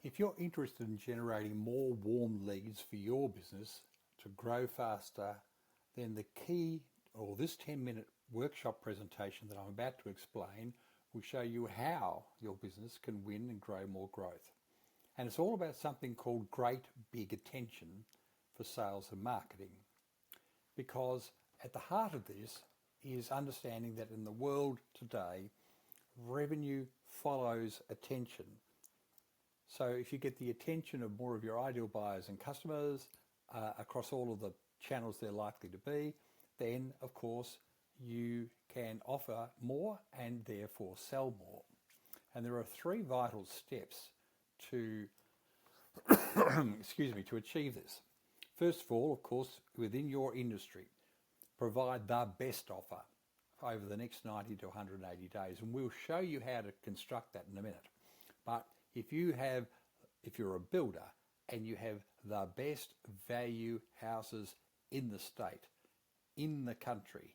If you're interested in generating more warm leads for your business to grow faster, then the key, or this 10-minute workshop presentation that I'm about to explain, will show you how your business can win and grow more growth. And it's all about something called great big attention for sales and marketing. Because at the heart of this is understanding that in the world today, revenue follows attention. So if you get the attention of more of your ideal buyers and customers across all of the channels they're likely to be, then of course you can offer more and therefore sell more. And there are 3 vital steps to to achieve this. First of all, of course, within your industry, provide the best offer over the next 90 to 180 days, and we'll show you how to construct that in a minute. But if you're a builder and you have the best value houses in the state, in the country,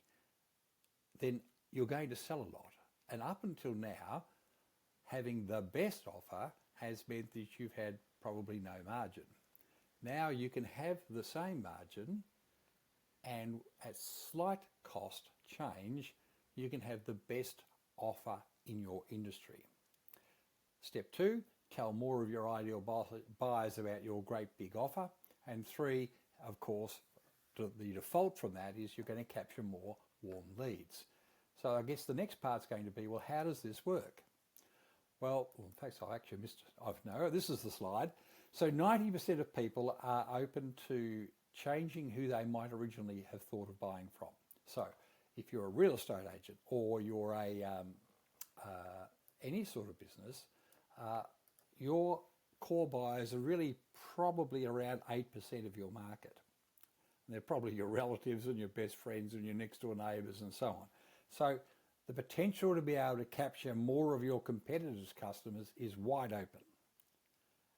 then you're going to sell a lot. And up until now, having the best offer has meant that you've had probably no margin. Now you can have the same margin, and at slight cost change, you can have the best offer in your industry. Step 2, tell more of your ideal buyers about your great big offer. And 3, of course, the default from that is you're going to capture more warm leads. So I guess the next part's going to be, well, how does this work? Well, in fact, I actually missed it. No, this is the slide. So 90% of people are open to changing who they might originally have thought of buying from. So if you're a real estate agent or you're any sort of business, your core buyers are really probably around 8% of your market. And they're probably your relatives and your best friends and your next door neighbours and so on. So the potential to be able to capture more of your competitors' customers is wide open.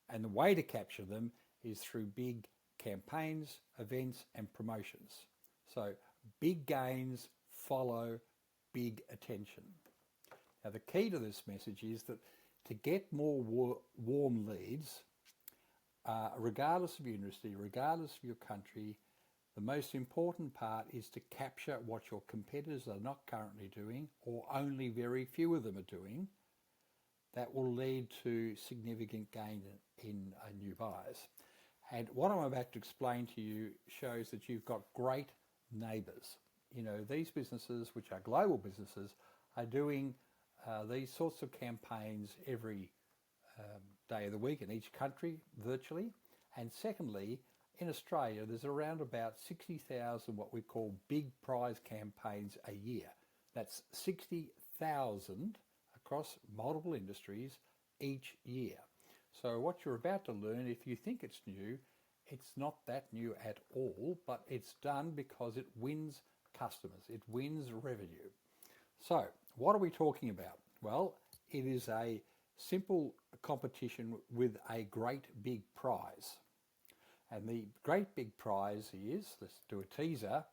And the way to capture them is through big campaigns, events and promotions. So big gains follow big attention. Now the key to this message is that to get more warm leads, regardless of your industry, regardless of your country, the most important part is to capture what your competitors are not currently doing, or only very few of them are doing. That will lead to significant gain in new buyers. And what I'm about to explain to you shows that you've got great neighbours. You know, these businesses, which are global businesses, are doing these sorts of campaigns every day of the week in each country, virtually. And secondly, in Australia, there's around about 60,000 what we call big prize campaigns a year. That's 60,000 across multiple industries each year. So what you're about to learn, if you think it's new, it's not that new at all, but it's done because it wins customers, it wins revenue. So what are we talking about? Well, it is a simple competition with a great big prize. And the great big prize is, let's do a teaser.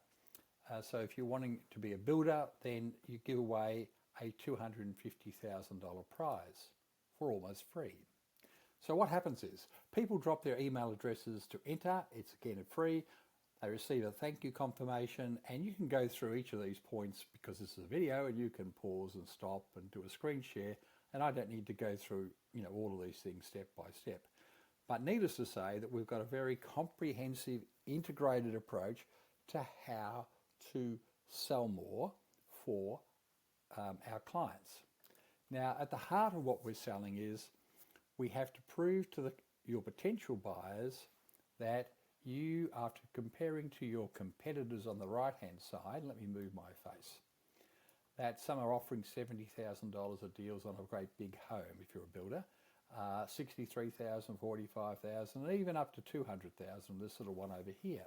So if you're wanting to be a builder, then you give away a $250,000 prize for almost free. So what happens is people drop their email addresses to enter. It's again free. They receive a thank you confirmation, and you can go through each of these points because this is a video, and you can pause and stop and do a screen share. And I don't need to go through, all of these things step by step. But needless to say that we've got a very comprehensive, integrated approach to how to sell more for our clients. Now, at the heart of what we're selling is we have to prove to your potential buyers that you, after comparing to your competitors on the right-hand side, let me move my face, that some are offering $70,000 of deals on a great big home if you're a builder, 63,000, 45,000, and even up to 200,000, this little one over here.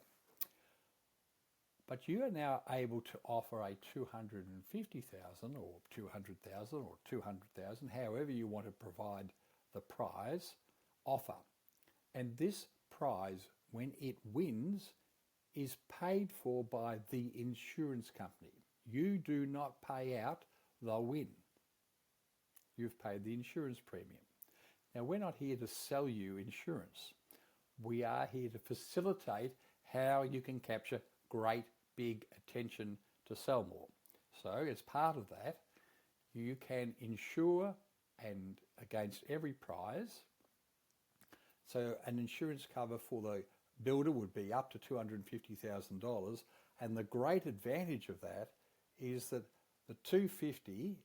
But you are now able to offer a 250,000 or 200,000 or 200,000, however you want to provide the prize offer. And this prize, when it wins, is paid for by the insurance company. You do not pay out the win. You've paid the insurance premium. Now, we're not here to sell you insurance. We are here to facilitate how you can capture great big attention to sell more. So as part of that, you can insure and against every prize. So an insurance cover for the builder would be up to $250,000, and the great advantage of that is that the $250,000,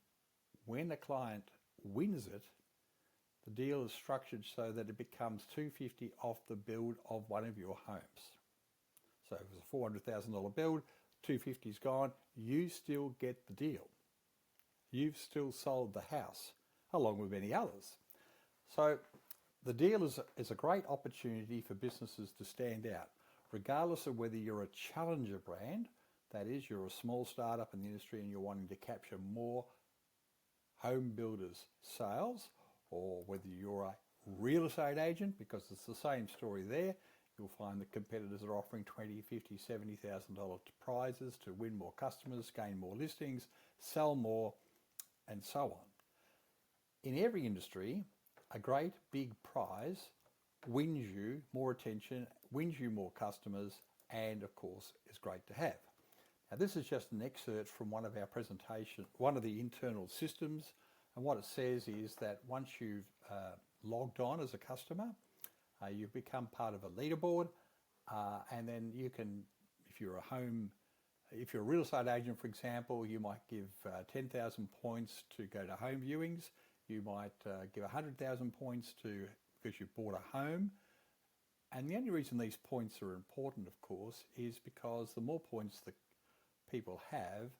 when a client wins it, the deal is structured so that it becomes $250,000 off the build of one of your homes. So if it's a $400,000 build, $250,000 is gone, you still get the deal. You've still sold the house, along with many others. So the deal is a great opportunity for businesses to stand out, regardless of whether you're a challenger brand, that is, you're a small startup in the industry and you're wanting to capture more home builders' sales, or whether you're a real estate agent, because it's the same story there. You'll find that competitors are offering $20,000, $50,000, $70,000 prizes to win more customers, gain more listings, sell more, and so on. In every industry, a great big prize wins you more attention, wins you more customers, and of course is great to have. Now, this is just an excerpt from one of our presentations, one of the internal systems, and what it says is that once you've logged on as a customer, you've become part of a leaderboard, and then you can, if you're a real estate agent, for example, you might give 10,000 points to go to home viewings. You might give 100,000 points because you bought a home. And the only reason these points are important, of course, is because the more points that people have,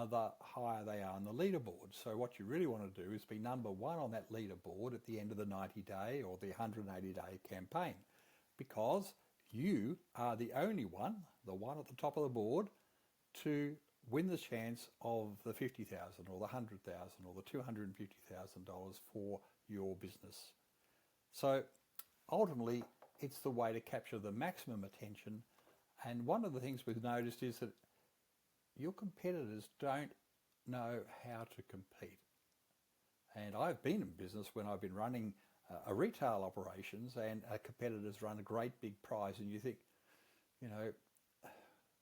the higher they are on the leaderboard. So what you really want to do is be number one on that leaderboard at the end of the 90-day or the 180-day campaign, because you are the only one, the one at the top of the board, to win the chance of the $50,000 or the $100,000 or the $250,000 for your business. So ultimately, it's the way to capture the maximum attention. And one of the things we've noticed is that your competitors don't know how to compete. And I've been in business when I've been running a retail operations, and a competitor's run a great big prize, and you think, you know,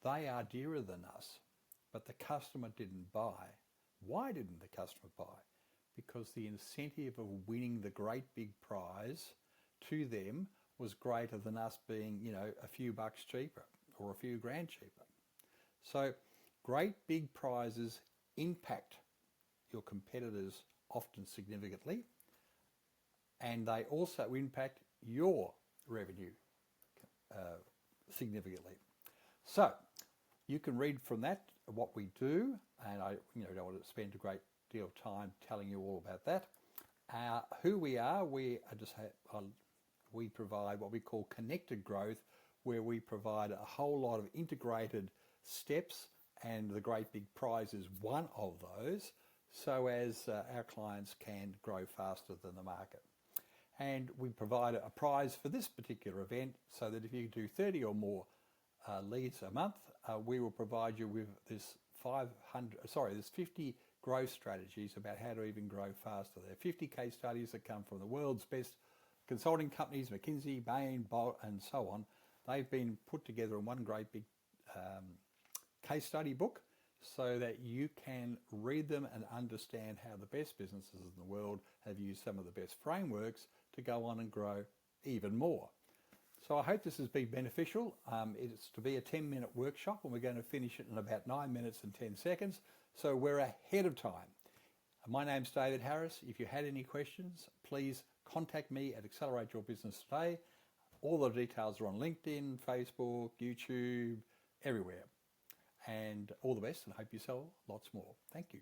they are dearer than us, but the customer didn't buy. Why didn't the customer buy? Because the incentive of winning the great big prize to them was greater than us being, you know, a few bucks cheaper or a few grand cheaper. So great big prizes impact your competitors often significantly, and they also impact your revenue significantly. So you can read from that what we do, and I don't want to spend a great deal of time telling you all about that. Who we are, we provide what we call connected growth, where we provide a whole lot of integrated steps, and the great big prize is one of those, so as our clients can grow faster than the market. And we provide a prize for this particular event, so that if you do 30 or more leads a month, we will provide you with this 50 growth strategies about how to even grow faster. There are 50 case studies that come from the world's best consulting companies, McKinsey, Bain, Bolt, and so on. They've been put together in one great big case study book, so that you can read them and understand how the best businesses in the world have used some of the best frameworks to go on and grow even more. So I hope this has been beneficial. It's to be a 10-minute workshop, and we're going to finish it in about 9 minutes and 10 seconds. So we're ahead of time. My name's David Harris. If you had any questions, please contact me at Accelerate Your Business Today. All the details are on LinkedIn, Facebook, YouTube, everywhere. And all the best, and hope you sell lots more. Thank you.